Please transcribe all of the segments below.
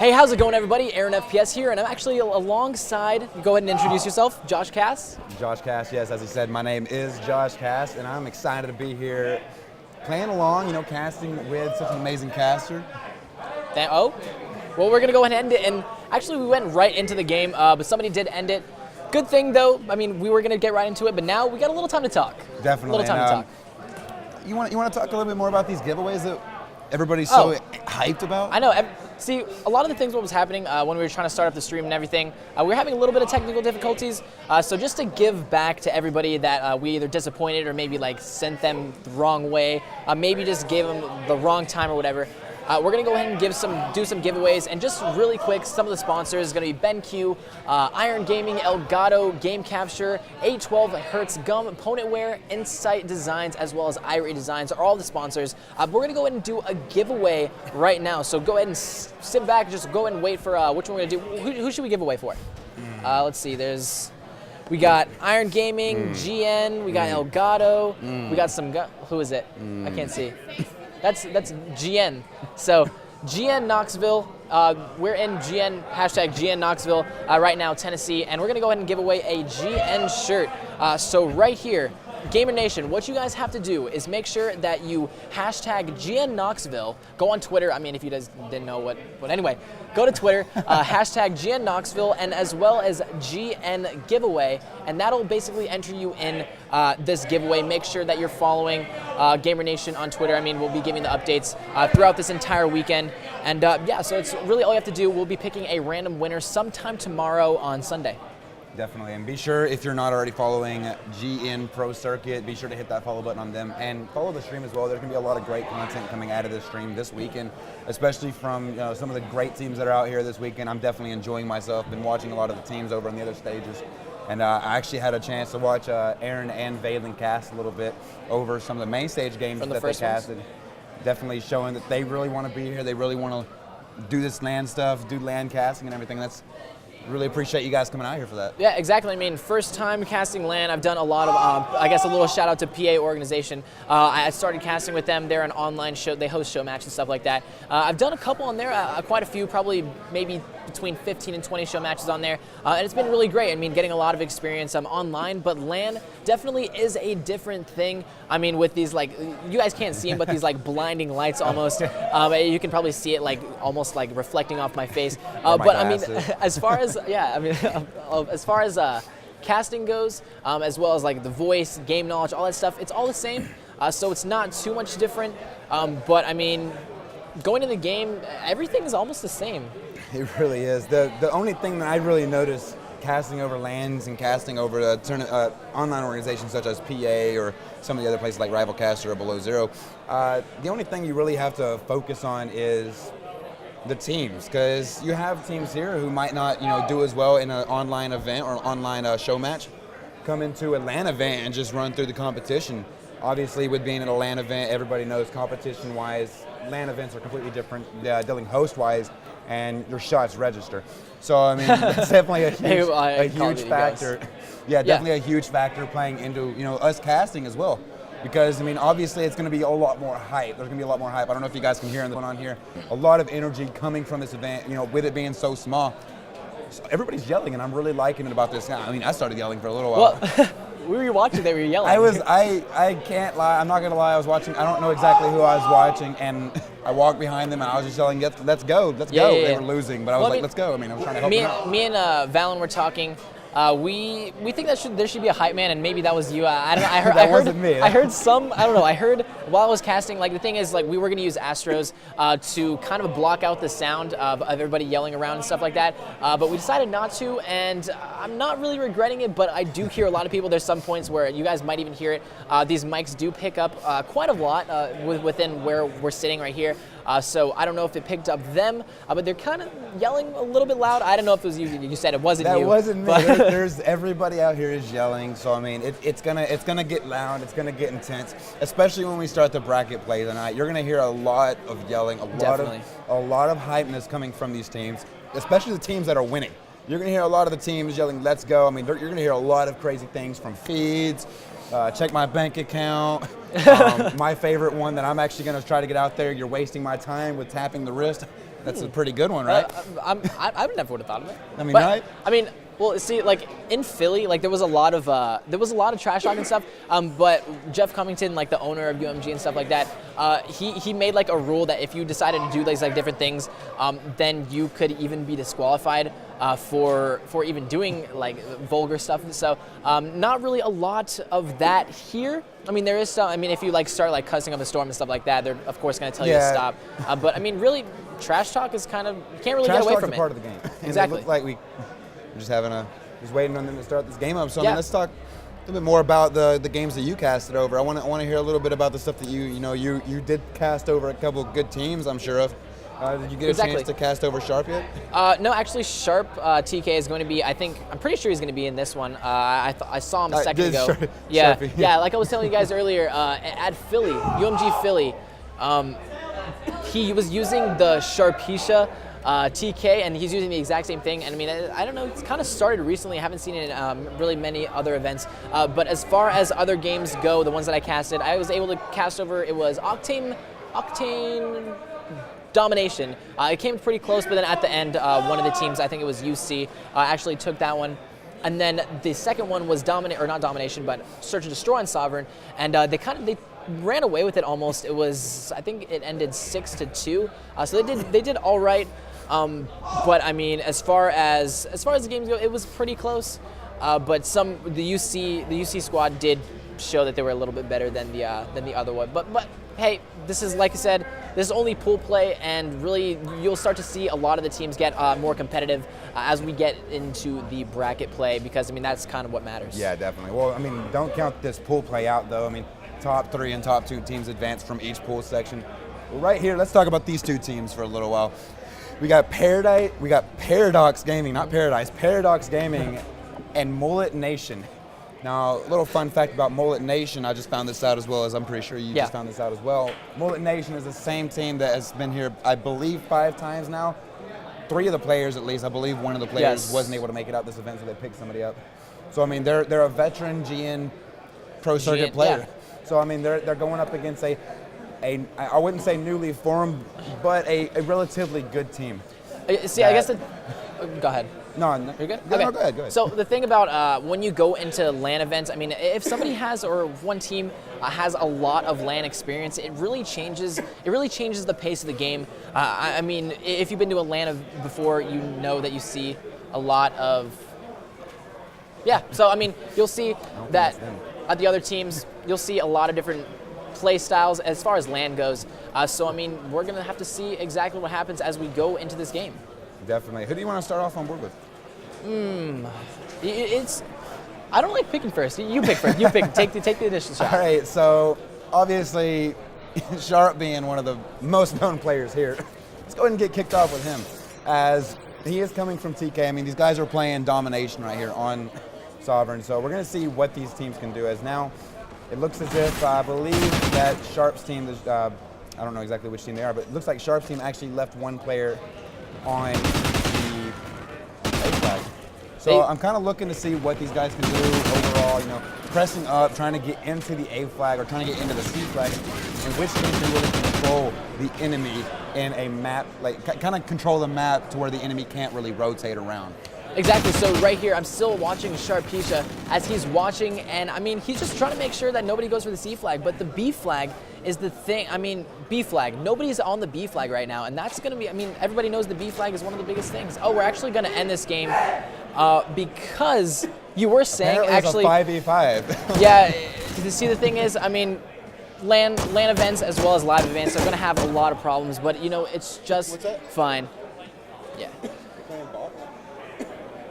Hey, how's it going, everybody? Aaron FPS here, and I'm actually alongside, go ahead and introduce yourself, Josh Cass. Josh Cass, yes, as he said, my name is Josh Cass, and I'm excited to be here playing along, casting with such an amazing caster. Well, we're going to go ahead and end it, and actually we went right into the game, but somebody did end it. Good thing, though, I mean, we were going to get right into it, but now we got a little time to talk. Definitely. A little time to talk. You want to talk a little bit more about these giveaways that everybody's so hyped about? I know. See, a lot of the things what was happening when we were trying to start up the stream and everything, we were having a little bit of technical difficulties. So just to give back to everybody that we either disappointed or maybe like sent them the wrong way, maybe just gave them the wrong time or whatever. We're gonna go ahead and do some giveaways, and just really quick, some of the sponsors is gonna be BenQ, Iron Gaming, Elgato, Game Capture, 812 Hertz Gum, Opponentware, Insight Designs, as well as Irie Designs are all the sponsors. We're gonna go ahead and do a giveaway right now. So go ahead and sit back, just go ahead and wait for which one we're gonna do. Who should we give away for? Let's see. We got Iron Gaming, GN. We got Elgato. We got some. Who is it? I can't see. That's GN. So GNknoxville, we're in #GNknoxville right now, Tennessee, and we're gonna go ahead and give away a GN shirt. So right here, Gamer Nation, what you guys have to do is make sure that you #GNknoxville, go on Twitter. I mean, if you guys didn't know but anyway, go to Twitter, #GNknoxville, and as well as GN giveaway, and that'll basically enter you in this giveaway. Make sure that you're following Gamer Nation on Twitter. I mean, we'll be giving the updates throughout this entire weekend, and yeah, so it's really all you have to do. We'll be picking a random winner sometime tomorrow on Sunday. Definitely, and be sure, if you're not already following GN Pro Circuit, be sure to hit that follow button on them, and follow the stream as well. There's going to be a lot of great content coming out of this stream this weekend, especially from some of the great teams that are out here this weekend. I'm definitely enjoying myself. Been watching a lot of the teams over on the other stages, and I actually had a chance to watch Aaron and Valen cast a little bit over some of the main stage games that they casted. Definitely showing that they really want to be here. They really want to do this LAN stuff, do LAN casting and everything. Really appreciate you guys coming out here for that. Yeah, exactly. I mean, first time casting LAN. I've done a lot of, I guess a little shout out to PA organization. I started casting with them. They're an online show. They host show matches and stuff like that. I've done a couple on there, quite a few, probably maybe between 15 and 20 show matches on there. And it's been really great. I mean, getting a lot of experience online, but LAN definitely is a different thing. I mean, with these, like, you guys can't see them, but these like blinding lights almost. You can probably see it like almost like reflecting off my face. But I mean, as far as as far as casting goes, as well as like the voice, game knowledge, all that stuff, it's all the same. So it's not too much different. But I mean, going to the game, everything is almost the same. It really is. The only thing that I really noticed casting over LANs and casting over online organizations such as PA or some of the other places like Rivalcast or Below Zero, the only thing you really have to focus on is the teams, because you have teams here who might not, do as well in an online event or online show match, come into a LAN event and just run through the competition. Obviously, with being at a LAN event, everybody knows competition-wise, LAN events are completely different, dealing host-wise, and your shots register. So I mean, that's definitely a huge factor. Yeah, definitely a huge factor playing into us casting as well. Because, I mean, obviously it's going to be a lot more hype. There's going to be a lot more hype. I don't know if you guys can hear going on here. A lot of energy coming from this event, with it being so small. So everybody's yelling, and I'm really liking it about this now. I mean, I started yelling for a little while. Well, we were watching, they were yelling. I can't lie. I'm not going to lie. I was watching. I don't know exactly who I was watching, and I walked behind them, and I was just yelling, let's go, let's go. They were losing, but I was like, let's go. I mean, I was trying to help them out. Me and Valen were talking. We think that there should be a hype man, and maybe that was you. I don't know. I wasn't me. I heard some. I don't know. I heard while I was casting. Like the thing is, like we were gonna use Astros to kind of block out the sound of everybody yelling around and stuff like that. But we decided not to, and I'm not really regretting it. But I do hear a lot of people. There's some points where you guys might even hear it. These mics do pick up quite a lot within where we're sitting right here. So I don't know if it picked up them, but they're kind of yelling a little bit loud. I don't know if it was you. You said it wasn't you. That wasn't me. There's everybody out here is yelling. So I mean, it's gonna get loud. It's gonna get intense, especially when we start the bracket play tonight. You're gonna hear a lot of yelling, a lot of hypeness coming from these teams, especially the teams that are winning. You're gonna hear a lot of the teams yelling, "Let's go!" I mean, you're gonna hear a lot of crazy things from feeds. Check my bank account. My favorite one that I'm actually going to try to get out there, you're wasting my time with tapping the wrist. That's a pretty good one, right? I would never would have thought of it. I mean, But, right? I mean, well, see, like in Philly, like there was a lot of trash talk and stuff. But Jeff Cummington, like the owner of UMG and stuff like that, he made like a rule that if you decided to do these like different things, then you could even be disqualified for even doing like vulgar stuff. So not really a lot of that here. I mean, there is some. I mean, if you like start like cussing up a storm and stuff like that, they're of course going to tell you to stop. But I mean, really, trash talk is kind of you can't really get away from it. Trash talk's a part of the game. And Exactly. It looks like we're just waiting on them to start this game up. So I Yeah. mean, let's talk a little bit more about the games that you casted over. I want to hear a little bit about the stuff that you did cast over a couple of good teams, I'm sure of. Did you get a chance to cast over Sharp yet? No, actually, Sharp TK is going to be. I'm pretty sure he's going to be in this one. I saw him a second ago. Yeah, like I was telling you guys earlier, at Philly, UMG Philly, he was using the Sharpeisha TK, and he's using the exact same thing. And I mean, I don't know, it's kind of started recently. I haven't seen it in really many other events. But as far as other games go, the ones that I casted, I was able to cast over. It was Octane Domination. It came pretty close, but then at the end, one of the teams, I think it was UC, actually took that one. And then the second one was not Domination, but Search and Destroy on Sovereign. And they ran away with it almost. It was, I think it ended 6-2. So they did all right. But I mean, as far as the games go, it was pretty close. But the UC squad did show that they were a little bit better than the other one. But hey, this is, like I said, this is only pool play, and really you'll start to see a lot of the teams get more competitive as we get into the bracket play, because I mean that's kind of what matters. Yeah, definitely. Well, I mean, don't count this pool play out though. I mean, top 3 and top 2 teams advance from each pool section. Right here, let's talk about these two teams for a little while. We got Paradox Gaming, not Paradise, Paradox Gaming and Mullet Nation. Now, a little fun fact about Mullet Nation, I just found this out as well, as I'm pretty sure you just found this out as well. Mullet Nation is the same team that has been here, I believe, 5 times now. 3 of the players, at least, I believe one of the players wasn't able to make it out this event, so they picked somebody up. So, I mean, they're a veteran GN Pro Circuit player. Yeah. So, I mean, they're going up against I wouldn't say newly formed, but a relatively good team. See, I guess go ahead. No, you're good. Yeah, okay. No, go ahead. So the thing about when you go into LAN events, I mean, if somebody has, or one team has a lot of LAN experience, it really changes the pace of the game. I mean, if you've been to a LAN before, you know that you see a lot of. Yeah. So I mean, you'll see that at the other teams, you'll see a lot of different play styles as far as LAN goes. So I mean, we're gonna have to see exactly what happens as we go into this game. Definitely. Who do you want to start off on board with? I don't like picking first. You pick first. You pick. Take the initial shot. All right. So obviously, Sharp being one of the most known players here, let's go ahead and get kicked off with him, as he is coming from TK. I mean, these guys are playing Domination right here on Sovereign. So we're going to see what these teams can do. As now, it looks as if I believe that Sharp's team is. I don't know exactly which team they are, but it looks like Sharp's team actually left one player on the A flag. So I'm kind of looking to see what these guys can do overall, you know, pressing up, trying to get into the A flag or trying to get into the C flag, and which team can really control the enemy in a map, like kind of control the map to where the enemy can't really rotate around. Exactly. So right here, I'm still watching Sharpeisha as he's watching, and I mean, he's just trying to make sure that nobody goes for the C flag, but the B flag is the thing. I mean, B flag. Nobody's on the B flag right now, and that's going to be, I mean, everybody knows the B flag is one of the biggest things. Oh, we're actually going to end this game because you were saying Apparently actually. It's a 5v5. Yeah. See, the thing is, I mean, LAN events as well as live events are going to have a lot of problems, but you know, it's just fine. Yeah.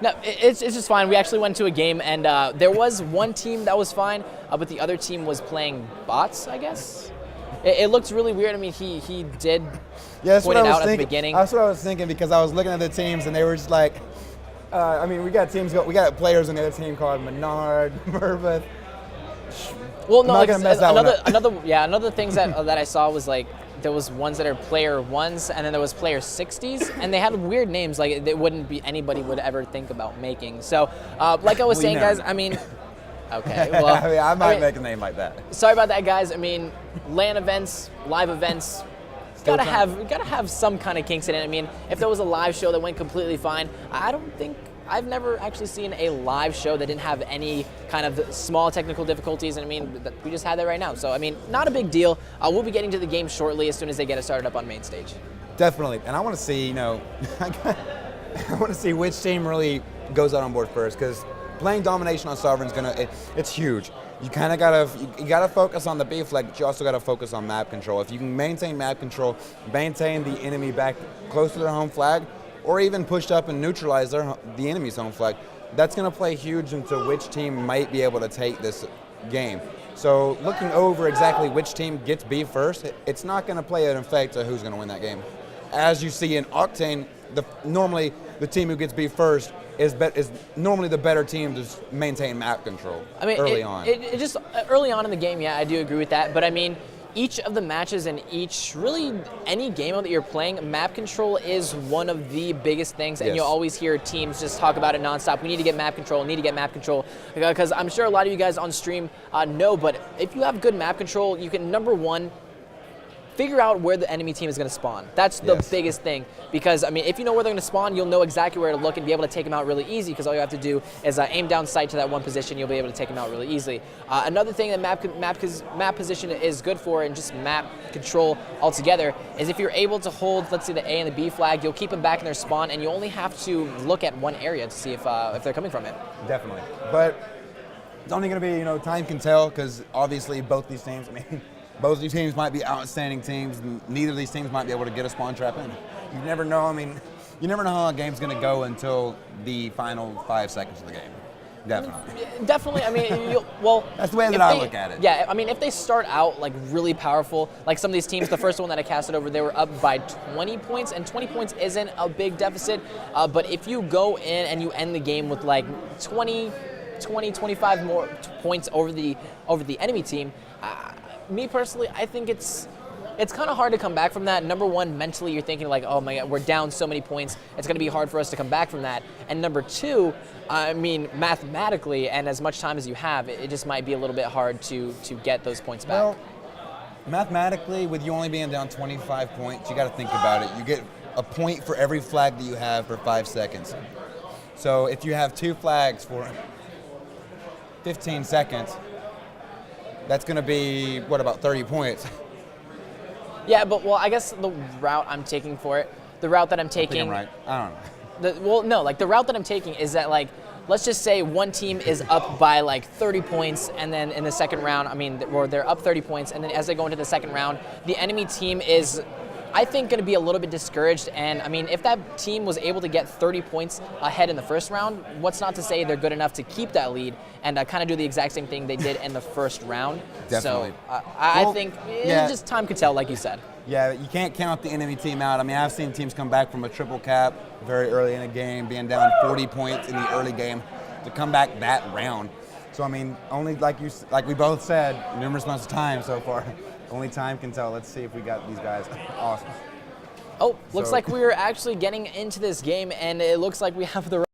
No, it's just fine. We actually went to a game, and there was one team that was fine, but the other team was playing bots, I guess. It looked really weird. I mean, he did point it out at the beginning. That's what I was thinking, because I was looking at the teams, and they were just like, I mean, we got players on the other team called Menard, Mervith. Well, no, like, another things that I saw was like, there was ones that are player 1s, and then there was player 60s, and they had weird names like it wouldn't be anybody would ever think about making. So, like I was saying, guys, I mean, okay, well, I mean, I might make a name like that. Sorry about that, guys. I mean, LAN events, live events, gotta have some kind of kinks in it. I mean, if there was a live show that went completely fine, I've never actually seen a live show that didn't have any kind of small technical difficulties, and I mean, we just had that right now. So, I mean, not a big deal. We'll be getting to the game shortly as soon as they get it started up on main stage. Definitely, and I want to see, I want to see which team really goes out on board first, because playing domination on Sovereign's it's huge. You kind of gotta focus on the B flag, but you also gotta focus on map control. If you can maintain map control, maintain the enemy back close to their home flag, or even pushed up and neutralize the enemy's home flag, that's going to play huge into which team might be able to take this game. So looking over exactly which team gets B first, it's not going to play an effect to who's going to win that game. As you see in Octane, normally the team who gets B first is normally the better team to maintain map control. I mean, early on. It just early on in the game, yeah, I do agree with that. But I mean, each of the matches and any game mode that you're playing, map control is one of the biggest things, and Yes. you'll always hear teams just talk about it nonstop. We need to get map control, because I'm sure a lot of you guys on stream know, but if you have good map control, you can, number one, figure out where the enemy team is going to spawn. That's the Yes. biggest thing, because I mean, if you know where they're going to spawn, you'll know exactly where to look and be able to take them out really easy, because all you have to do is aim down sight to that one position. You'll be able to take them out really easily. Another thing that map position is good for, and just map control altogether, is if you're able to hold, let's say, the A and the B flag, you'll keep them back in their spawn, and you only have to look at one area to see if they're coming from it. Definitely. But it's only going to be, time can tell, because obviously both these teams, both of these teams might be outstanding teams. Neither of these teams might be able to get a spawn trap in. You never know. You never know how a game's going to go until the final 5 seconds of the game. Definitely. Definitely. I mean, well, that's the way that I look at it. Yeah, I mean, if they start out like really powerful, like some of these teams, the first one that I casted over, they were up by 20 points, and 20 points isn't a big deficit. But if you go in and you end the game with like 20, 25 more points over the enemy team, me personally, I think it's kind of hard to come back from that. Number one, mentally, you're thinking like, oh my God, we're down so many points. It's going to be hard for us to come back from that. And number two, I mean, mathematically, and as much time as you have, it just might be a little bit hard to get those points back. Well, mathematically, with you only being down 25 points, you got to think about it. You get a point for every flag that you have for 5 seconds. So if you have 2 flags for 15 seconds, that's going to be, about 30 points? Yeah, but, well, I guess the route I'm taking for it, the route that I'm taking... I think I'm right. I don't know. The route that I'm taking is that, like, let's just say one team is up by, like, 30 points, and then in the second round, they're up 30 points, and then as they go into the second round, the enemy team is, I think, going to be a little bit discouraged. And, I mean, if that team was able to get 30 points ahead in the first round, what's not to say they're good enough to keep that lead and kind of do the exact same thing they did in the first round. Definitely. So I think just time could tell, like you said. Yeah, you can't count the enemy team out. I mean, I've seen teams come back from a triple cap very early in a game, being down 40 points in the early game, to come back that round. So, I mean, only like we both said numerous amounts of time so far, only time can tell. Let's see if we got these guys. Awesome. Oh, looks like we're actually getting into this game, and it looks like we have the